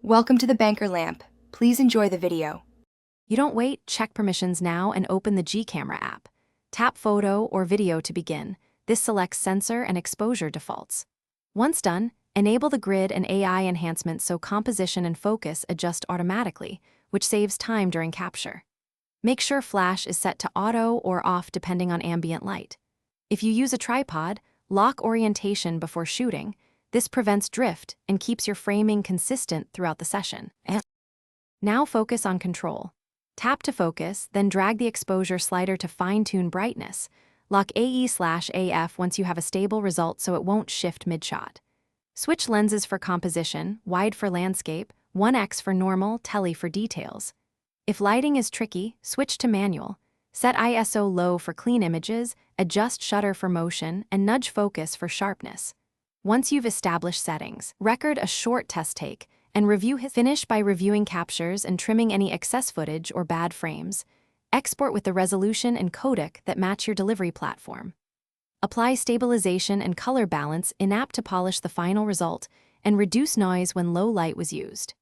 Welcome to the Banker Lamp. Please enjoy the video. You don't wait, check permissions now and open the G-Camera app. Tap Photo or Video to begin. This selects sensor and exposure defaults. Once done, enable the grid and AI enhancements so composition and focus adjust automatically, which saves time during capture. Make sure flash is set to auto or off depending on ambient light. If you use a tripod, lock orientation before shooting. This prevents drift and keeps your framing consistent throughout the session. Now focus on control. Tap to focus, then drag the exposure slider to fine-tune brightness. Lock AE/AF once you have a stable result so it won't shift mid-shot. Switch lenses for composition, wide for landscape, 1x for normal, tele for details. If lighting is tricky, switch to manual. Set ISO low for clean images, adjust shutter for motion, and nudge focus for sharpness. Once you've established settings, record a short test take and finish by reviewing captures and trimming any excess footage or bad frames. Export with the resolution and codec that match your delivery platform. Apply stabilization and color balance in-app to polish the final result and reduce noise when low light was used.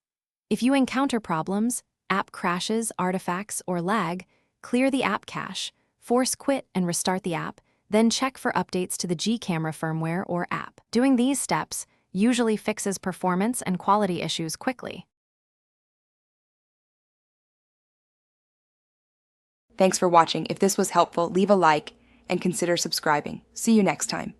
If you encounter problems, app crashes, artifacts, or lag, clear the app cache, force quit and restart the app, then check for updates to the G-Camera firmware or app. Doing these steps usually fixes performance and quality issues quickly. Thanks for watching. If this was helpful, leave a like and consider subscribing. See you next time.